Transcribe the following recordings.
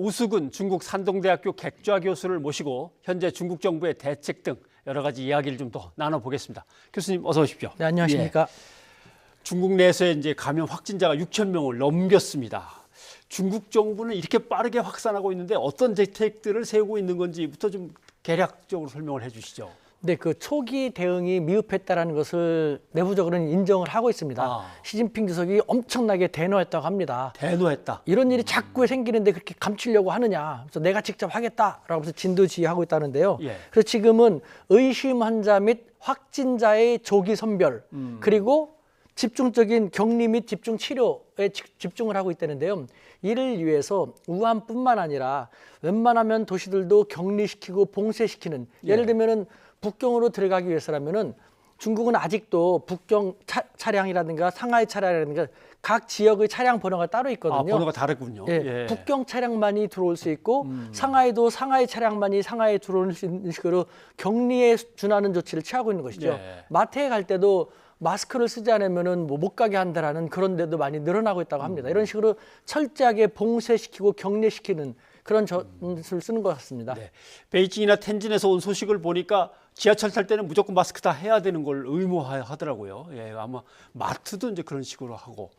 우수근 중국 산동대학교 객좌 교수를 모시고 현재 중국 정부의 대책 등 여러 가지 이야기를 좀 더 나눠보겠습니다. 교수님 어서 오십시오. 네, 안녕하십니까. 예. 중국 내에서 이제 감염 확진자가 6천 명을 넘겼습니다. 중국 정부는 이렇게 빠르게 확산하고 있는데 어떤 대책들을 세우고 있는 건지부터 좀 개략적으로 설명을 해주시죠. 네, 그 초기 대응이 미흡했다라는 것을 내부적으로는 인정을 하고 있습니다. 시진핑 주석이 엄청나게 대노했다고 합니다. 대노했다. 이런 일이 자꾸 생기는데 그렇게 감추려고 하느냐. 그래서 내가 직접 하겠다라고 해서 진두지휘하고 있다는데요. 예. 그래서 지금은 의심 환자 및 확진자의 조기 선별 그리고 집중적인 격리 및 집중 치료에 집중을 하고 있다는데요. 이를 위해서 우한뿐만 아니라 웬만하면 도시들도 격리시키고 봉쇄시키는 예를 들면은 북경으로 들어가기 위해서라면은 중국은 아직도 북경 차량이라든가 상하이 차량이라든가 각 지역의 차량 번호가 따로 있거든요. 아, 번호가 다르군요. 예, 예. 북경 차량만이 들어올 수 있고 상하이도 상하이 차량만이 상하이에 들어올 수 있는 식으로 격리에 준하는 조치를 취하고 있는 것이죠. 예. 마트에 갈 때도 마스크를 쓰지 않으면은 뭐 못 가게 한다라는 그런 데도 많이 늘어나고 있다고 합니다. 이런 식으로 철저하게 봉쇄시키고 격리시키는 그런 전술을 쓰는 것 같습니다. 네. 베이징이나 텐진에서 온 소식을 보니까 지하철 탈 때는 무조건 마스크 다 해야 되는 걸 의무화하더라고요. 예, 아마 마트도 이제 그런 식으로 하고.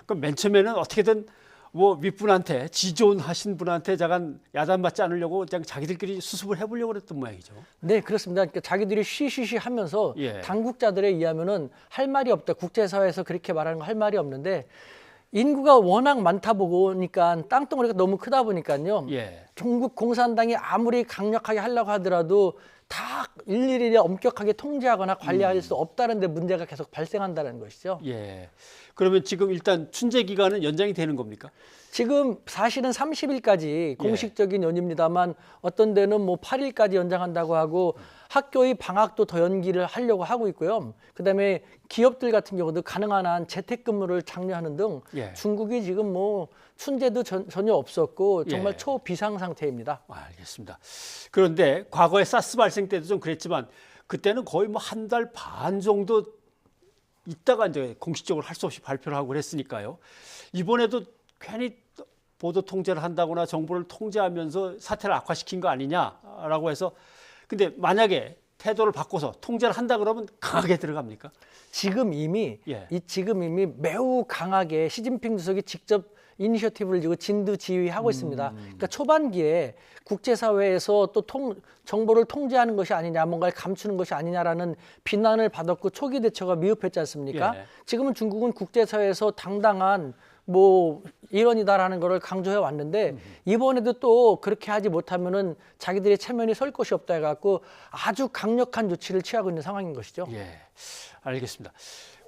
그럼 맨 처음에는 어떻게든 뭐 윗분한테 지존하신 분한테 잠깐 야단맞지 않으려고 그냥 자기들끼리 수습을 해보려고 그랬던 모양이죠. 네, 그렇습니다. 그러니까 자기들이 쉬쉬쉬 하면서 예. 당국자들에 의하면은 할 말이 없다. 국제사회에서 그렇게 말하는 거 할 말이 없는데 인구가 워낙 많다 보니까 땅덩어리가 너무 크다 보니까요. 예. 중국 공산당이 아무리 강력하게 하려고 하더라도 다 일일이 엄격하게 통제하거나 관리할 수 없다는 데 문제가 계속 발생한다는 것이죠. 예. 그러면 지금 일단 춘제 기간은 연장이 되는 겁니까? 지금 사실은 30일까지 공식적인 연휴입니다만 어떤 데는 뭐 8일까지 연장한다고 하고 학교의 방학도 더 연기를 하려고 하고 있고요. 그다음에 기업들 같은 경우도 가능한 한 재택근무를 장려하는 등 중국이 지금 뭐 춘제도 전혀 없었고 정말 초비상 상태입니다. 알겠습니다. 그런데 과거에 사스 발생 때도 좀 그랬지만 그때는 거의 뭐 한 달 반 정도 있다가 이제 공식적으로 할 수 없이 발표를 하고 그랬으니까요. 이번에도 괜히 보도 통제를 한다거나 정부를 통제하면서 사태를 악화시킨 거 아니냐라고 해서 근데 만약에 태도를 바꿔서 통제를 한다 그러면 강하게 들어갑니까? 지금 이미 매우 강하게 시진핑 주석이 직접 이니셔티브를 지고 진두지휘하고 있습니다. 그러니까 초반기에 국제사회에서 또 정보를 통제하는 것이 아니냐, 뭔가를 감추는 것이 아니냐라는 비난을 받았고 초기 대처가 미흡했지 않습니까? 지금은 중국은 국제사회에서 당당한 뭐 일원이다라는 거를 강조해 왔는데 이번에도 또 그렇게 하지 못하면은 자기들의 체면이 설 것이 없다 해갖고 아주 강력한 조치를 취하고 있는 상황인 것이죠. 예, 알겠습니다.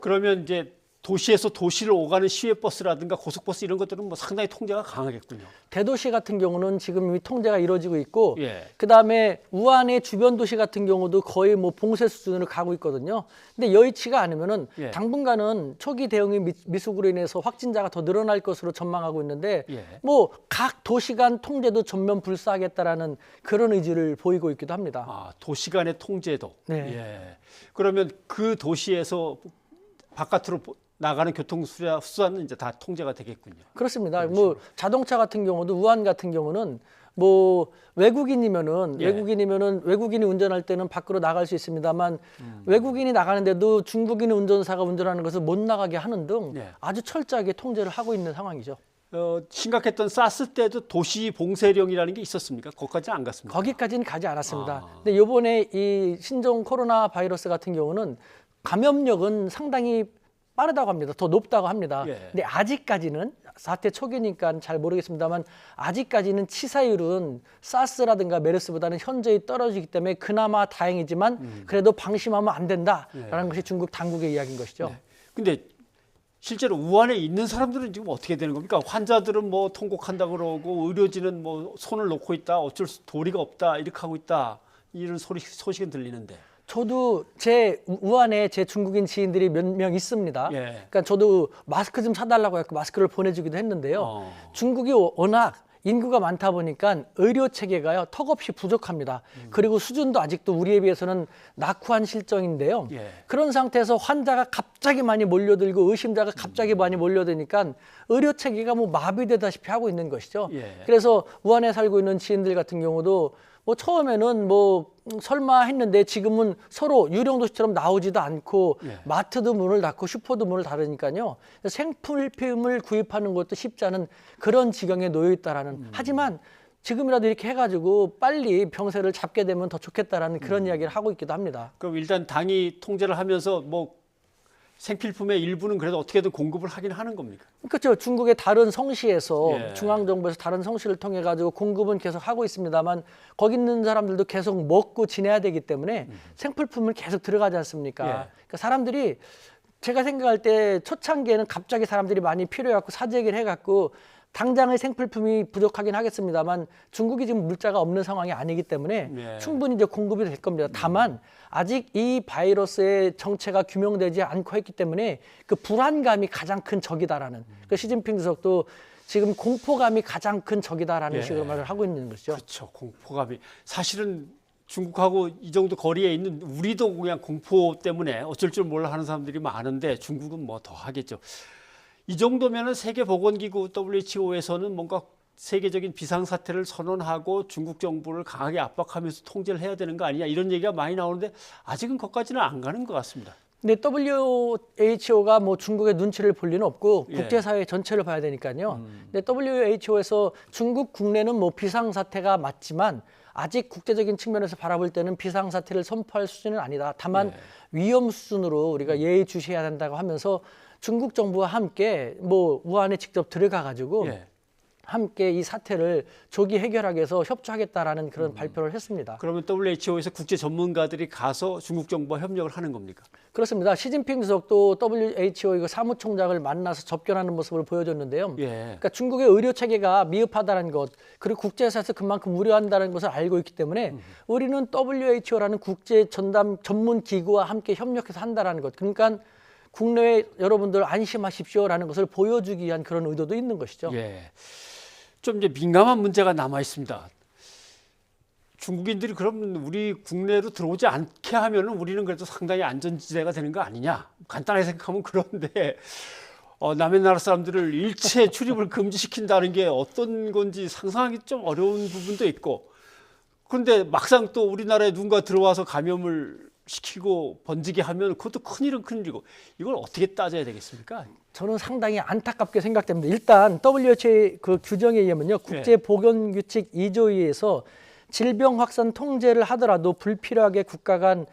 그러면 이제 도시에서 도시를 오가는 시외버스라든가 고속버스 이런 것들은 뭐 상당히 통제가 강하겠군요. 대도시 같은 경우는 지금 이미 통제가 이루어지고 있고 그다음에 우한의 주변 도시 같은 경우도 거의 뭐 봉쇄 수준으로 가고 있거든요. 근데 여의치가 않으면은 당분간은 초기 대응의 미숙으로 인해서 확진자가 더 늘어날 것으로 전망하고 있는데 뭐 각 도시 간 통제도 전면 불사하겠다라는 그런 의지를 보이고 있기도 합니다. 아, 도시 간의 통제도. 네. 예. 그러면 그 도시에서 바깥으로 나가는 교통수단은 이제 다 통제가 되겠군요. 그렇습니다. 뭐 자동차 같은 경우도 우한 같은 경우는 뭐 외국인이면은 외국인이 운전할 때는 밖으로 나갈 수 있습니다만 외국인이 나가는데도 중국인 운전사가 운전하는 것을 못 나가게 하는 등 아주 철저하게 통제를 하고 있는 상황이죠. 심각했던 사스 때도 도시 봉쇄령이라는 게 있었습니까? 거기까지는 안 갔습니까? 거기까지는 가지 않았습니다. 근데 이번에 이 신종 코로나 바이러스 같은 경우는 감염력은 상당히 빠르다고 합니다. 더 높다고 합니다. 근데 아직까지는 사태 초기니까 잘 모르겠습니다만 아직까지는 치사율은 사스라든가 메르스보다는 현저히 떨어지기 때문에 그나마 다행이지만 그래도 방심하면 안 된다라는 것이 중국 당국의 이야기인 것이죠. 근데 실제로 우한에 있는 사람들은 지금 어떻게 되는 겁니까? 환자들은 뭐 통곡한다 그러고 의료진은 뭐 손을 놓고 있다, 어쩔 수 도리가 없다 이렇게 하고 있다 이런 소식은 들리는데. 저도 우한에 제 중국인 지인들이 몇 명 있습니다. 그러니까 저도 마스크 좀 사달라고 해서 마스크를 보내주기도 했는데요. 중국이 워낙 인구가 많다 보니까 의료 체계가요 턱없이 부족합니다. 그리고 수준도 아직도 우리에 비해서는 낙후한 실정인데요. 예. 그런 상태에서 환자가 갑자기 많이 몰려들고 의심자가 갑자기 많이 몰려드니까 의료 체계가 뭐 마비되다시피 하고 있는 것이죠. 예. 그래서 우한에 살고 있는 지인들 같은 경우도 뭐 처음에는 뭐 설마 했는데 지금은 서로 유령 도시처럼 나오지도 않고 예. 마트도 문을 닫고 슈퍼도 문을 닫으니까요. 생필품을 구입하는 것도 쉽지 않은 그런 지경에 놓여 있다라는. 하지만 지금이라도 이렇게 해가지고 빨리 병세를 잡게 되면 더 좋겠다라는 그런 이야기를 하고 있기도 합니다. 그럼 일단 당이 통제를 하면서 뭐 생필품의 일부는 그래도 어떻게든 공급을 하긴 하는 겁니까? 그렇죠. 중국의 다른 성시에서 예. 중앙정부에서 다른 성시를 통해 가지고 공급은 계속 하고 있습니다만 거기 있는 사람들도 계속 먹고 지내야 되기 때문에 생필품은 계속 들어가지 않습니까? 예. 그러니까 사람들이 제가 생각할 때 초창기에는 갑자기 사람들이 많이 필요해갖고 사재기를 해갖고 당장의 생필품이 부족하긴 하겠습니다만 중국이 지금 물자가 없는 상황이 아니기 때문에 네. 충분히 이제 공급이 될 겁니다. 다만 아직 이 바이러스의 정체가 규명되지 않고 했기 때문에 그 불안감이 가장 큰 적이다라는 그 시진핑 주석도 지금 공포감이 가장 큰 적이다라는 예. 식으로 말을 하고 있는 것이죠. 그렇죠. 공포감이 사실은 중국하고 이 정도 거리에 있는 우리도 그냥 공포 때문에 어쩔 줄 몰라 하는 사람들이 많은데 중국은 뭐 더 하겠죠. 이 정도면은 세계보건기구 WHO에서는 뭔가 세계적인 비상사태를 선언하고 중국 정부를 강하게 압박하면서 통제를 해야 되는 거 아니냐 이런 얘기가 많이 나오는데 아직은 거기까지는 안 가는 것 같습니다. 근데 WHO가 뭐 중국의 눈치를 볼 리는 없고 예. 국제사회 전체를 봐야 되니까요. 근데 WHO에서 중국 국내는 뭐 비상사태가 맞지만 아직 국제적인 측면에서 바라볼 때는 비상사태를 선포할 수준은 아니다. 다만 위험 수준으로 우리가 예의주시해야 된다고 하면서 중국 정부와 함께 뭐 우한에 직접 들어가 가지고 예. 함께 이 사태를 조기 해결하기 위해서 협조하겠다라는 그런 발표를 했습니다. 그러면 WHO에서 국제 전문가들이 가서 중국 정부와 협력을 하는 겁니까? 그렇습니다. 시진핑 주석도 WHO 이거 사무총장을 만나서 접견하는 모습을 보여줬는데요. 예. 그러니까 중국의 의료 체계가 미흡하다는 것, 그리고 국제사에서 그만큼 우려한다는 것을 알고 있기 때문에 우리는 WHO라는 국제 전문 기구와 함께 협력해서 한다라는 것. 그러니까 국내에 여러분들 안심하십시오라는 것을 보여주기 위한 그런 의도도 있는 것이죠. 예. 좀 이제 민감한 문제가 남아 있습니다. 중국인들이 그러면 우리 국내로 들어오지 않게 하면은 우리는 그래도 상당히 안전지대가 되는 거 아니냐? 간단하게 생각하면 그런데 남의 나라 사람들을 일체 출입을 금지시킨다는 게 어떤 건지 상상하기 좀 어려운 부분도 있고 그런데 막상 또 우리나라에 누군가 들어와서 감염을 시키고 번지게 하면 그것도 큰일은 큰일이고 이걸 어떻게 따져야 되겠습니까? 저는 상당히 안타깝게 생각됩니다. 일단 WHO의 그 규정에 의하면요. 국제보건규칙 2조에서 질병 확산 통제를 하더라도 불필요하게 국가 간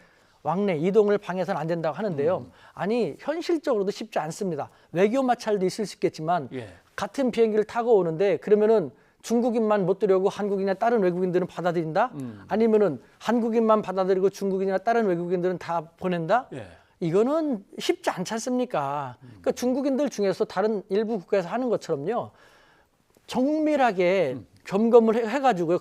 왕래 이동을 방해해서는 안 된다고 하는데요. 아니 현실적으로도 쉽지 않습니다. 외교 마찰도 있을 수 있겠지만 예. 같은 비행기를 타고 오는데 그러면은 중국인만 못 들여오고 한국인이나 다른 외국인들은 받아들인다? 아니면은 한국인만 받아들이고 중국인이나 다른 외국인들은 다 보낸다? 예. 이거는 쉽지 않지 않습니까? 그러니까 중국인들 중에서 다른 일부 국가에서 하는 것처럼요. 정밀하게 점검을 해가지고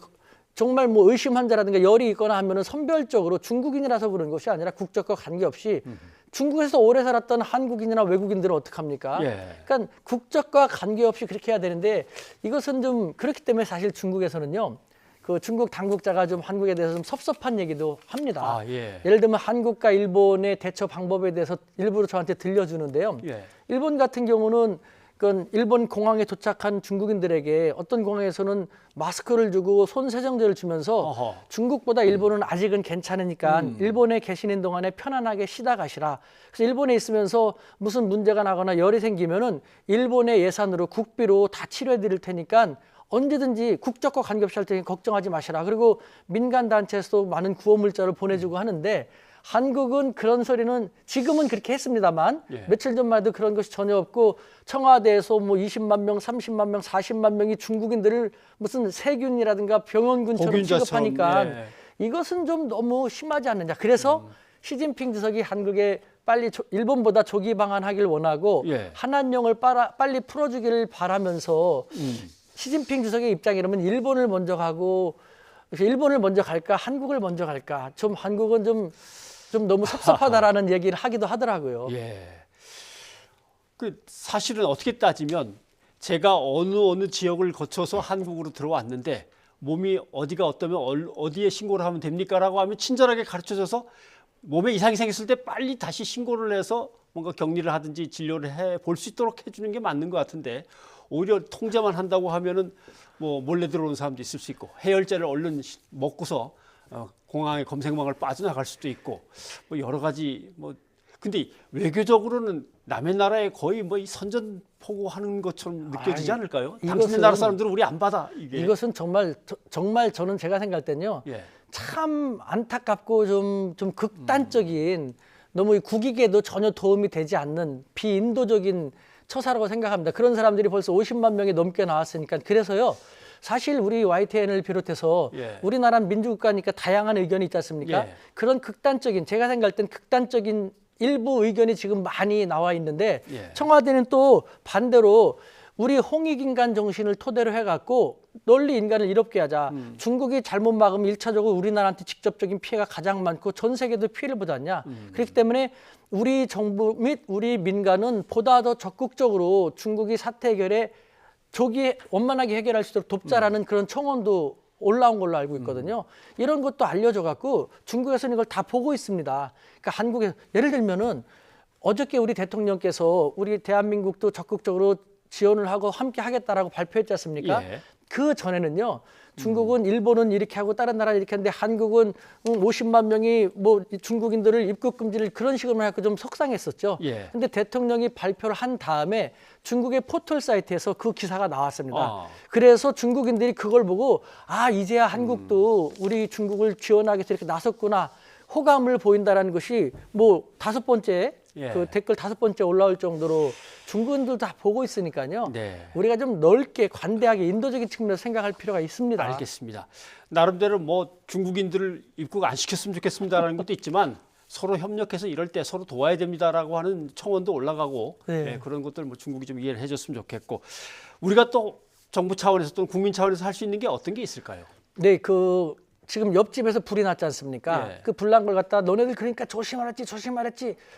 정말 뭐 의심 환자라든가 열이 있거나 하면은 선별적으로 중국인이라서 그런 것이 아니라 국적과 관계없이 중국에서 오래 살았던 한국인이나 외국인들은 어떡합니까? 예. 그러니까 국적과 관계없이 그렇게 해야 되는데 이것은 좀 그렇기 때문에 사실 중국에서는요. 그 중국 당국자가 좀 한국에 대해서 좀 섭섭한 얘기도 합니다. 아, 예. 예를 들면 한국과 일본의 대처 방법에 대해서 일부러 저한테 들려주는데요. 예. 일본 같은 경우는 그 일본 공항에 도착한 중국인들에게 어떤 공항에서는 마스크를 주고 손 세정제를 주면서 어허. 중국보다 일본은 아직은 괜찮으니까 일본에 계시는 동안에 편안하게 쉬다 가시라. 그래서 일본에 있으면서 무슨 문제가 나거나 열이 생기면은 일본의 예산으로 국비로 다 치료해 드릴 테니까 언제든지 국적과 관계없이 할 테니 걱정하지 마시라. 그리고 민간 단체에서도 많은 구호 물자를 보내주고 하는데 한국은 그런 소리는 지금은 그렇게 했습니다만 예. 며칠 전만 해도 그런 것이 전혀 없고 청와대에서 뭐 20만 명, 30만 명, 40만 명이 중국인들을 무슨 세균이라든가 병원군처럼 고균자처럼, 취급하니까 예. 이것은 좀 너무 심하지 않느냐. 그래서 시진핑 주석이 한국에 빨리 일본보다 조기 방한하길 원하고 예. 한한령을 빨리 풀어주기를 바라면서 시진핑 주석의 입장이라면 일본을 먼저 가고 일본을 먼저 갈까 한국을 먼저 갈까 좀 한국은 좀 너무 섭섭하다라는 얘기를 하기도 하더라고요. 예. 그 사실은 어떻게 따지면 제가 어느 지역을 거쳐서 한국으로 들어왔는데 몸이 어디가 어떠면 어디에 신고를 하면 됩니까라고 하면 친절하게 가르쳐줘서 몸에 이상이 생겼을 때 빨리 다시 신고를 해서 뭔가 격리를 하든지 진료를 해 볼 수 있도록 해주는 게 맞는 것 같은데 오히려 통제만 한다고 하면은 뭐 몰래 들어오는 사람도 있을 수 있고 해열제를 얼른 먹고서 공항의 검색망을 빠져나갈 수도 있고 뭐 여러 가지 뭐 근데 외교적으로는 남의 나라에 거의 뭐 이 선전포고하는 것처럼 느껴지지 않을까요? 당신네 나라 사람들은 우리 안 받아 이게. 이것은 정말 저는 제가 생각할 때는요. 예. 참 안타깝고 좀 극단적인 너무 이 국익에도 전혀 도움이 되지 않는 비인도적인 처사라고 생각합니다. 그런 사람들이 벌써 50만 명이 넘게 나왔으니까 그래서요. 사실 우리 YTN을 비롯해서 예. 우리나라는 민주국가니까 다양한 의견이 있지 않습니까? 예. 그런 극단적인 제가 생각할 땐 극단적인 일부 의견이 지금 많이 나와 있는데 예. 청와대는 또 반대로 우리 홍익인간 정신을 토대로 해갖고 널리 인간을 이롭게 하자. 중국이 잘못 막으면 1차적으로 우리나라한테 직접적인 피해가 가장 많고 전 세계도 피해를 보지 않냐. 그렇기 때문에 우리 정부 및 우리 민간은 보다 더 적극적으로 중국이 사태 해결에 조기 원만하게 해결할 수 있도록 돕자라는 그런 청원도 올라온 걸로 알고 있거든요. 이런 것도 알려져 갖고 중국에서는 이걸 다 보고 있습니다. 그러니까 한국에 예를 들면은 어저께 우리 대통령께서 우리 대한민국도 적극적으로 지원을 하고 함께 하겠다라고 발표했지 않습니까? 예. 그 전에는요. 중국은 일본은 이렇게 하고 다른 나라는 이렇게 하는데 한국은 50만 명이 뭐 중국인들을 입국 금지를 그런 식으로 해서 좀 속상했었죠. 예. 근데 대통령이 발표를 한 다음에 중국의 포털 사이트에서 그 기사가 나왔습니다. 그래서 중국인들이 그걸 보고 아 이제야 한국도 우리 중국을 지원하기 위해서 이렇게 나섰구나 호감을 보인다라는 것이 뭐 5번째 예. 그 댓글 5번째 올라올 정도로 중국인들 다 보고 있으니까요. 네. 우리가 좀 넓게 관대하게 인도적인 측면에서 생각할 필요가 있습니다. 알겠습니다. 나름대로 뭐 중국인들을 입국 안 시켰으면 좋겠습니다라는 것도 있지만 서로 협력해서 이럴 때 서로 도와야 됩니다라고 하는 청원도 올라가고 네. 네, 그런 것들 뭐 중국이 좀 이해를 해줬으면 좋겠고 우리가 또 정부 차원에서 또는 국민 차원에서 할 수 있는 게 어떤 게 있을까요? 네, 그 지금 옆집에서 불이 났지 않습니까? 예. 그 불난 걸 갖다 너네들 그러니까 조심하랬지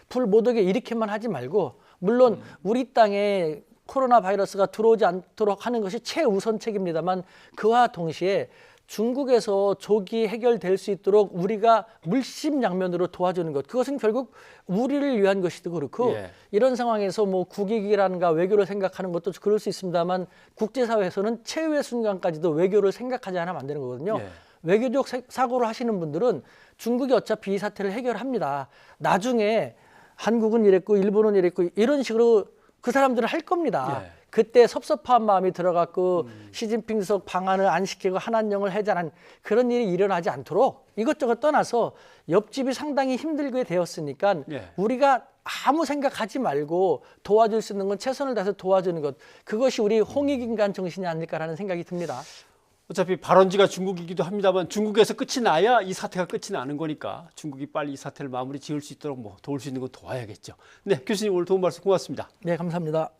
불 못 오게 이렇게만 하지 말고 물론 우리 땅에 코로나 바이러스가 들어오지 않도록 하는 것이 최우선 책입니다만 그와 동시에 중국에서 조기 해결될 수 있도록 우리가 물심양면으로 도와주는 것 그것은 결국 우리를 위한 것이도 그렇고 예. 이런 상황에서 뭐 국익이라든가 외교를 생각하는 것도 그럴 수 있습니다만 국제사회에서는 최후의 순간까지도 외교를 생각하지 않으면 안 되는 거거든요. 예. 외교적 사고를 하시는 분들은 중국이 어차피 이 사태를 해결합니다. 나중에 한국은 이랬고 일본은 이랬고 이런 식으로 그 사람들은 할 겁니다. 예. 그때 섭섭한 마음이 들어갔고 시진핑 주석 방안을 안 시키고 한한령을 해자는 그런 일이 일어나지 않도록 이것저것 떠나서 옆집이 상당히 힘들게 되었으니까 예. 우리가 아무 생각하지 말고 도와줄 수 있는 건 최선을 다해서 도와주는 것 그것이 우리 홍익인간 정신이 아닐까라는 생각이 듭니다. 어차피 발원지가 중국이기도 합니다만 중국에서 끝이 나야 이 사태가 끝이 나는 거니까 중국이 빨리 이 사태를 마무리 지을 수 있도록 뭐 도울 수 있는 건 도와야겠죠. 네, 교수님 오늘 도움 말씀 고맙습니다. 네, 감사합니다.